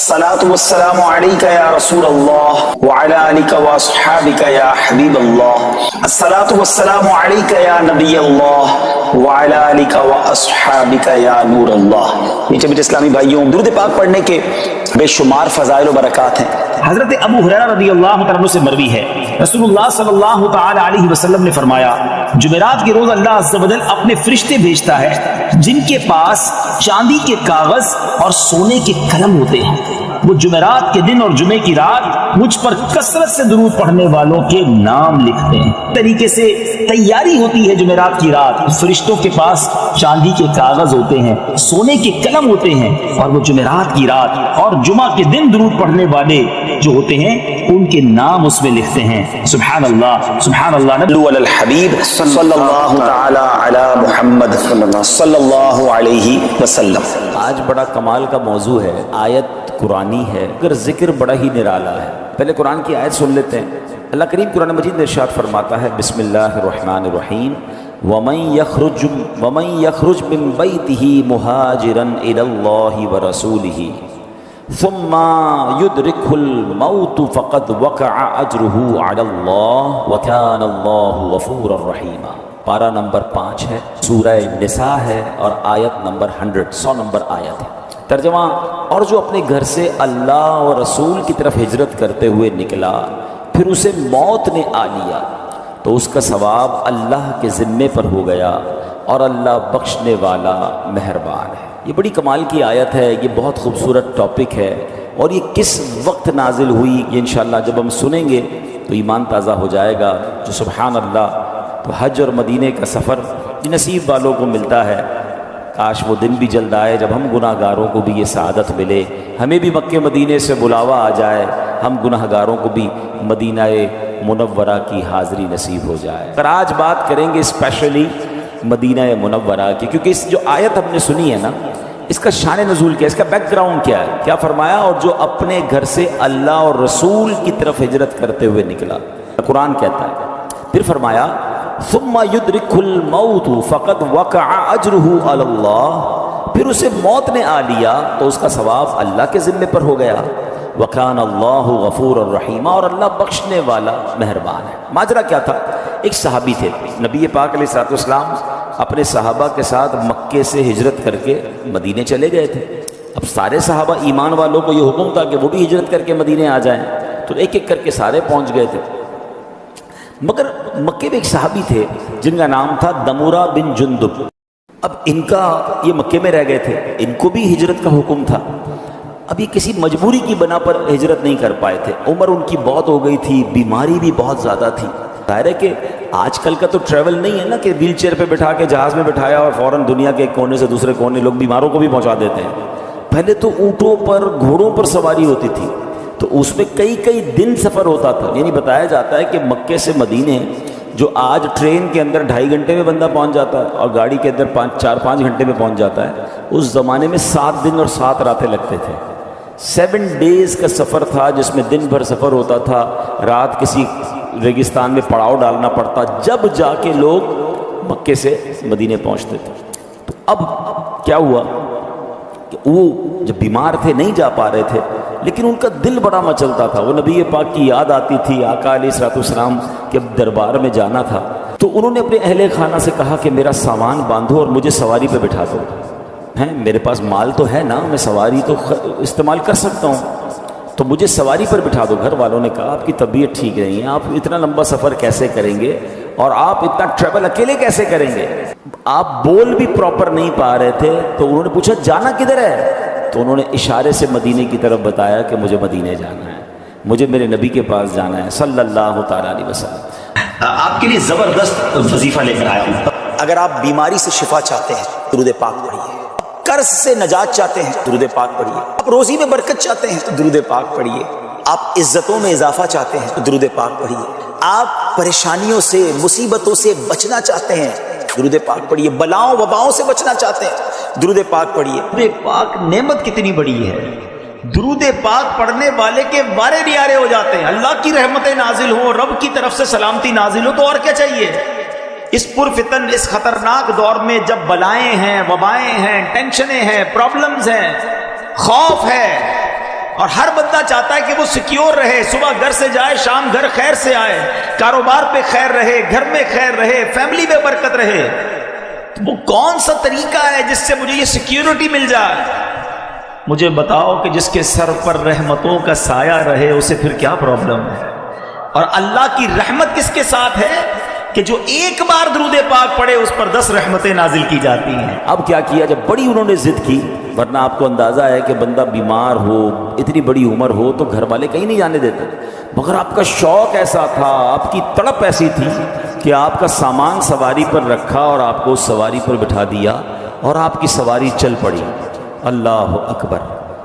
الصلاۃ والسلام علیک یا رسول اللہ وعلی آلک واصحابک یا حبیب اللہ، الصلاۃ والسلام علیک یا نبی اللہ وعلی آلک واصحابک یا نور اللہ۔ میٹھے میٹھے اسلامی بھائیوں، درود پاک پڑھنے کے بے شمار فضائل و برکات ہیں۔ حضرت ابو ہریرہ رضی اللہ تعالیٰ عنہ سے مروی ہے، رسول اللہ صلی اللہ تعالی علیہ وسلم نے فرمایا، جمعرات کے روز اللہ عز و جل اپنے فرشتے بھیجتا ہے جن کے پاس چاندی کے کاغذ اور سونے کے قلم ہوتے ہیں۔ وہ جمعرات کے دن اور جمعے کی رات مجھ پر کثرت سے درود پڑھنے والوں کے نام لکھتے ہیں۔ طریقے سے تیاری ہوتی ہے جمعرات کی رات، فرشتوں کے پاس چاندی کے کاغذ ہوتے ہیں، سونے کے قلم ہوتے ہیں، اور وہ جمعرات کی رات اور جمعہ کے دن درود پڑھنے والے جو ہوتے ہیں ان کے نام اس میں لکھتے ہیں۔ سبحان اللہ سبحان اللہ۔ نبی علی الحبیب صلی اللہ تعالی علی محمد صلی اللہ علیہ وسلم۔ آج بڑا کمال کا موضوع ہے، آیت قرآنی ہے، اگر ذکر بڑا ہی نرالا ہے۔ پہلے قرآن کی آیت سن لیتے ہیں۔ اللہ کریم قرآن مجید میں ارشاد فرماتا ہے، بسم اللہ الرحمن الرحیم، وَمَن يَخْرُجْ مِن بَيْتِهِ مُهَاجِرًا إِلَى اللَّهِ وَرَسُولِهِ ثُمَّ يُدْرِكْهُ الْمَوْتُ فَقَدْ وَقَعَ أَجْرُهُ عَلَى اللَّهِ وَكَانَ اللَّهُ غَفُورًا رَحِيمًا۔ پارہ نمبر 5 ہے، سورہ نساء ہے، اور آیت نمبر 100 نمبر آیت ہے۔ ترجمہ: اور جو اپنے گھر سے اللہ اور رسول کی طرف ہجرت کرتے ہوئے نکلا، پھر اسے موت نے آ لیا، تو اس کا ثواب اللہ کے ذمے پر ہو گیا، اور اللہ بخشنے والا مہربان ہے۔ یہ بڑی کمال کی آیت ہے، یہ بہت خوبصورت ٹاپک ہے، اور یہ کس وقت نازل ہوئی یہ انشاءاللہ جب ہم سنیں گے تو ایمان تازہ ہو جائے گا۔ جو سبحان اللہ، تو حج اور مدینے کا سفر نصیب والوں کو ملتا ہے، کاش وہ دن بھی جلد آئے جب ہم گناہ گاروں کو بھی یہ سعادت ملے، ہمیں بھی مکے مدینے سے بلاوا آ جائے، ہم گناہ گاروں کو بھی مدینہ منورہ کی حاضری نصیب ہو جائے۔ اگر آج بات کریں گے اسپیشلی مدینہ منورہ کی، کیونکہ اس جو آیت ہم نے سنی ہے نا، اس کا شان نزول کیا ہے، اس کا بیک گراؤنڈ کیا ہے، کیا فرمایا؟ اور جو اپنے گھر سے اللہ اور رسول کی طرف ہجرت کرتے ہوئے نکلا، قرآن کہتا ہے۔ پھر فرمایا ثم يدرك الموت فقد وقع اجره على اللہ، پھر اسے موت نے آ لیا تو اس کا ثواب اللہ کے ذمے پر ہو گیا۔ وکان اللہ غفور الرحیم، اور اللہ بخشنے والا مہربان ہے۔ ماجرا کیا تھا؟ ایک صحابی تھے، نبی پاک علیہ الصلوۃ والسلام اپنے صحابہ کے ساتھ مکے سے ہجرت کر کے مدینے چلے گئے تھے۔ اب سارے صحابہ ایمان والوں کو یہ حکم تھا کہ وہ بھی ہجرت کر کے مدینے آ جائیں، تو ایک ایک کر کے سارے پہنچ گئے تھے۔ مگر مکے میں ایک صحابی تھے جن کا نام تھا دمورہ بن جندب۔ اب ان کا یہ مکے میں رہ گئے تھے، ان کو بھی ہجرت کا حکم تھا۔ اب یہ کسی مجبوری کی بنا پر ہجرت نہیں کر پائے تھے، عمر ان کی بہت ہو گئی تھی، بیماری بھی بہت زیادہ تھی۔ ظاہر ہے کہ آج کل کا تو ٹریول نہیں ہے نا کہ ویل چیئر پہ بٹھا کے جہاز میں بٹھایا اور فوراً دنیا کے ایک کونے سے دوسرے کونے لوگ بیماروں کو بھی پہنچا دیتے ہیں۔ پہلے تو اونٹوں پر، گھوڑوں پر سواری ہوتی تھی، تو اس میں کئی دن سفر ہوتا تھا۔ یعنی بتایا جاتا ہے کہ مکے سے مدینے جو آج ٹرین کے اندر 2.5 گھنٹے میں بندہ پہنچ جاتا ہے اور گاڑی کے اندر 4-5 گھنٹے میں پہنچ جاتا ہے، اس زمانے میں 7 دن اور 7 راتیں لگتے تھے۔ 7 ڈیز کا سفر تھا، جس میں دن بھر سفر ہوتا تھا، رات کسی ریگستان میں پڑاؤ ڈالنا پڑتا، جب جا کے لوگ مکے سے مدینے پہنچتے تھے۔ تو اب کیا ہوا کہ وہ جب بیمار تھے نہیں جا پا رہے تھے، لیکن ان کا دل بڑا مچلتا تھا، وہ نبی پاک کی یاد آتی تھی، آقا علیہ الصلوۃ والسلام کے دربار میں جانا تھا۔ تو انہوں نے اپنے اہل خانہ سے کہا کہ میرا سامان باندھو اور مجھے سواری پہ بٹھا دو، میرے پاس مال تو ہے نا، میں سواری تو استعمال کر سکتا ہوں، تو مجھے سواری پر بٹھا دو۔ گھر والوں نے کہا آپ کی طبیعت ٹھیک نہیں ہے، آپ اتنا لمبا سفر کیسے کریں گے، اور آپ اتنا ٹریول اکیلے کیسے کریں گے؟ آپ بول بھی پراپر نہیں پا رہے تھے۔ تو انہوں نے پوچھا جانا کدھر ہے؟ تو انہوں نے اشارے سے مدینے کی طرف بتایا کہ مجھے مدینے جانا ہے، مجھے میرے نبی کے پاس جانا ہے صلی اللہ تعالیٰ علیہ وسلم۔ آپ کے لیے زبردست وظیفہ لے کر آیا ہوں۔ اگر آپ بیماری سے شفا چاہتے ہیں درود پاک پڑھیے، قرض سے نجات چاہتے ہیں درود پاک پڑھیے، آپ روزی میں برکت چاہتے ہیں تو درود پاک پڑھیے، آپ عزتوں میں اضافہ چاہتے ہیں تو درود پاک پڑھیے، آپ پریشانیوں سے، مصیبتوں سے بچنا چاہتے ہیں درود پاک پڑھیے، بلاؤں وباؤں سے بچنا چاہتے ہیں درود پاک پڑھیے۔ درود پاک نعمت کتنی بڑی ہے، درود پاک پڑھنے والے کے وارے نیارے ہو جاتے ہیں، اللہ کی رحمتیں نازل ہوں، رب کی طرف سے سلامتی نازل ہو، تو اور کیا چاہیے؟ اس پرفتن، اس خطرناک دور میں جب بلائیں ہیں، وبائیں ہیں، ٹینشنیں ہیں، پرابلمز ہیں، خوف ہے، اور ہر بندہ چاہتا ہے کہ وہ سیکیور رہے، صبح گھر سے جائے شام گھر خیر سے آئے، کاروبار پہ خیر رہے، گھر میں خیر رہے، فیملی میں برکت رہے۔ تو وہ کون سا طریقہ ہے جس سے مجھے یہ سیکیورٹی مل جائے؟ مجھے بتاؤ کہ جس کے سر پر رحمتوں کا سایہ رہے اسے پھر کیا پرابلم ہے؟ اور اللہ کی رحمت کس کے ساتھ ہے کہ جو ایک بار درود پاک پڑھے اس پر 10 رحمتیں نازل کی جاتی ہیں۔ اب کیا کیا، جب بڑی انہوں نے ضد کی، ورنہ آپ کو اندازہ ہے کہ بندہ بیمار ہو، اتنی بڑی عمر ہو تو گھر والے کہیں نہیں جانے دیتے، مگر آپ کا شوق ایسا تھا، آپ کی تڑپ ایسی تھی کہ آپ کا سامان سواری پر رکھا اور آپ کو اس سواری پر بٹھا دیا اور آپ کی سواری چل پڑی۔ اللہ اکبر!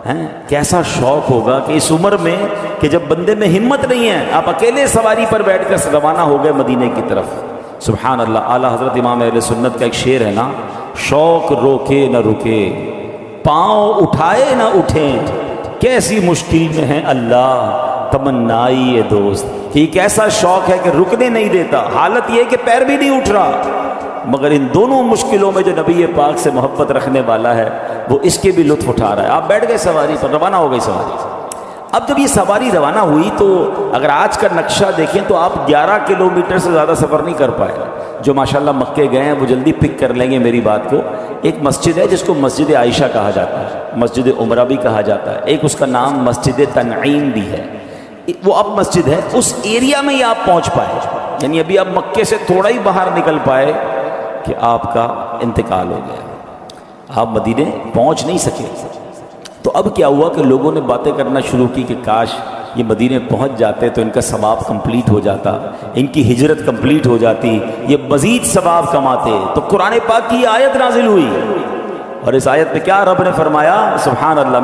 ہیں کیسا شوق ہوگا کہ اس عمر میں کہ جب بندے میں ہمت نہیں ہے، آپ اکیلے سواری پر بیٹھ کر روانہ ہو گئے مدینے کی طرف۔ سبحان اللہ! اعلیٰ حضرت امام اہل سنت کا ایک شعر ہے نا، شوق روکے نہ رکے، پاؤں اٹھائے نہ اٹھیں، کیسی مشکل میں ہے اللہ تمنائی دوست۔ کہ ایک ایسا شوق ہے کہ رکنے نہیں دیتا، حالت یہ ہے کہ پیر بھی نہیں اٹھ رہا، مگر ان دونوں مشکلوں میں جو نبی پاک سے محبت رکھنے والا ہے وہ اس کے بھی لطف اٹھا رہا ہے۔ آپ بیٹھ گئے سواری پر، روانہ ہو گئی سواری۔ اب جب یہ سواری روانہ ہوئی تو اگر آج کا نقشہ دیکھیں تو آپ 11 کلومیٹر سے زیادہ سفر نہیں کر پائے۔ جو ماشاءاللہ مکے گئے ہیں وہ جلدی پک کر لیں گے میری بات کو۔ ایک مسجد ہے جس کو مسجد عائشہ کہا جاتا ہے، مسجد عمرہ بھی کہا جاتا ہے، ایک اس کا نام مسجد تنعیم بھی ہے، وہ اب مسجد ہے۔ اس ایریا میں ہی آپ پہنچ پائے، یعنی ابھی آپ مکے سے تھوڑا ہی باہر نکل پائے کہ آپ کا انتقال ہو گیا، آپ مدینے پہنچ نہیں سکے۔ تو اب کیا ہوا کہ لوگوں نے باتیں کرنا شروع کی کہ کاش یہ مدینے پہنچ جاتے تو ان کا ثواب کمپلیٹ ہو جاتا، ان کی ہجرت کمپلیٹ ہو جاتی، یہ مزید ثواب کماتے۔ تو قرآن پاک کی آیت نازل ہوئی، اور اس آیت میں کیا رب نے فرمایا؟ سبحان اللہ!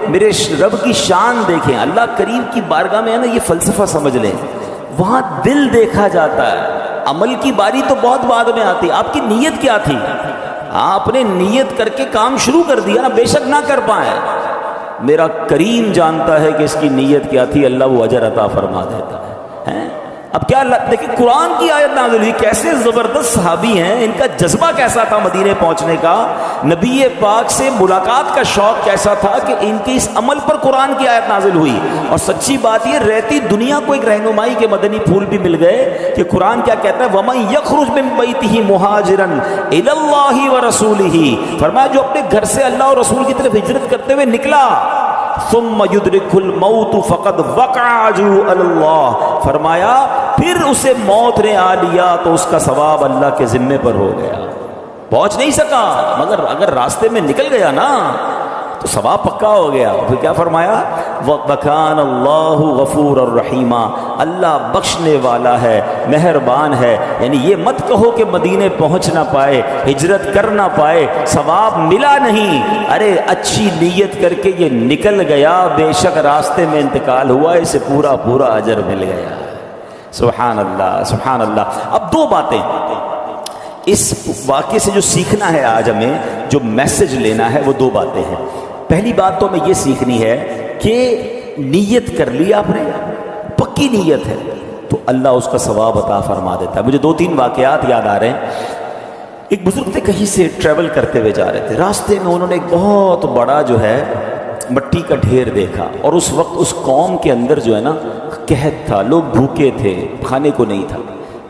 میرے رب کی شان دیکھیں، اللہ کریم کی بارگاہ میں ہے نا، یہ فلسفہ سمجھ لیں، وہاں دل دیکھا جاتا ہے، عمل کی باری تو بہت بعد میں آتی۔ آپ کی نیت کیا تھی؟ آپ نے نیت کر کے کام شروع کر دیا نا، بے شک نہ کر پائیں، میرا کریم جانتا ہے کہ اس کی نیت کیا تھی، اللہ وہ اجر عطا فرما دیتا ہے۔ اب کیا دیکھیں قرآن کی آیت نازل ہوئی، کیسے زبردست صحابی ہیں، ان کا جذبہ کیسا تھا مدینے پہنچنے کا، نبی پاک سے ملاقات کا شوق کیسا تھا کہ ان کے اس عمل پر قرآن کی آیت نازل ہوئی۔ اور سچی بات یہ رہتی دنیا کو ایک رہنمائی کے مدنی پھول بھی مل گئے کہ قرآن کیا کہتا ہے، وَمَن يَخْرُجْ مِن بَيْتِهِ مُهَاجِرًا إِلَى اللَّهِ وَرَسُولِهِ، فرمایا جو اپنے گھر سے اللہ اور رسول کی طرف ہجرت کرتے ہوئے نکلا، ثم يدرك الموت فقد وقع اجره على اللہ، فرمایا پھر اسے موت نے آ لیا تو اس کا ثواب اللہ کے ذمے پر ہو گیا۔ پہنچ نہیں سکا مگر اگر راستے میں نکل گیا نا تو ثواب پکا ہو گیا۔ پھر کیا فرمایا؟ وَكَانَ اللَّهُ غَفُورًا رَحِيمًا، اللہ بخشنے والا ہے، مہربان ہے۔ یعنی یہ مت کہو کہ مدینے پہنچ نہ پائے، ہجرت کر نہ پائے، ثواب ملا نہیں، ارے اچھی نیت کر کے یہ نکل گیا، بے شک راستے میں انتقال ہوا، اسے پورا پورا اجر مل گیا۔ سبحان اللہ، سبحان اللہ۔ اب دو باتیں اس واقعے سے جو سیکھنا ہے، آج ہمیں جو میسج لینا ہے وہ دو باتیں ہیں۔ پہلی بات تو ہمیں یہ سیکھنی ہے کہ نیت کر لی آپ نے، پکی نیت ہے تو اللہ اس کا ثواب عطا فرما دیتا ہے۔ مجھے 2-3 واقعات یاد آ رہے ہیں۔ ایک بزرگ تھے، کہیں سے ٹریول کرتے ہوئے جا رہے تھے، راستے میں انہوں نے ایک بہت بڑا جو ہے مٹی کا ڈھیر دیکھا، اور اس وقت اس قوم کے اندر جو ہے نا قحط تھا، لوگ بھوکے تھے، کھانے کو نہیں تھا۔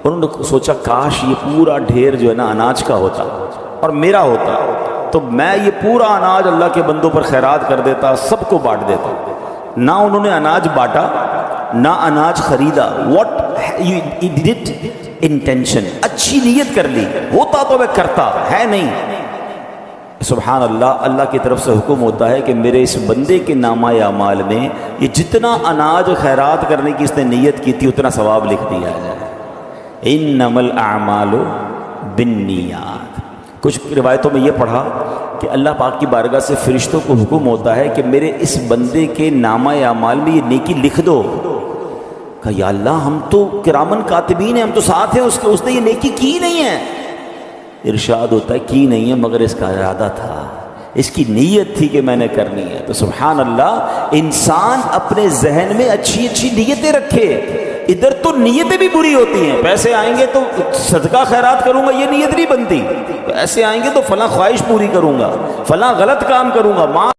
انہوں نے سوچا کاش یہ پورا ڈھیر جو ہے نا اناج کا ہوتا اور میرا ہوتا تو میں یہ پورا اناج اللہ کے بندوں پر خیرات کر دیتا، سب کو بانٹ دیتا۔ نہ انہوں نے اناج بانٹا، نہ اناج خریدا۔ What he did it intention, اچھی نیت کر لی، ہوتا تو میں کرتا، ہے نہیں۔ سبحان اللہ، اللہ کی طرف سے حکم ہوتا ہے کہ میرے اس بندے کے نامہ اعمال میں یہ جتنا اناج خیرات کرنے کی اس نے نیت کی تھی اتنا ثواب لکھ دیا جائے۔ انما الاعمال بالنیات۔ کچھ روایتوں میں یہ پڑھا کہ اللہ پاک کی بارگاہ سے فرشتوں کو حکم ہوتا ہے کہ میرے اس بندے کے نامہ اعمال میں یہ نیکی لکھ دو۔ کہا یا اللہ ہم تو کرامن کاتبین ہیں، ہم تو ساتھ ہیں اس نے یہ نیکی کی نہیں ہے۔ ارشاد ہوتا ہے کی نہیں ہے مگر اس کا ارادہ تھا، اس کی نیت تھی کہ میں نے کرنی ہے۔ تو سبحان اللہ، انسان اپنے ذہن میں اچھی اچھی نیتیں رکھے۔ ادھر تو نیتیں بھی بری ہوتی ہیں، پیسے آئیں گے تو صدقہ خیرات کروں گا، یہ نیت نہیں بنتی۔ پیسے آئیں گے تو فلاں خواہش پوری کروں گا، فلاں غلط کام کروں گا، ماں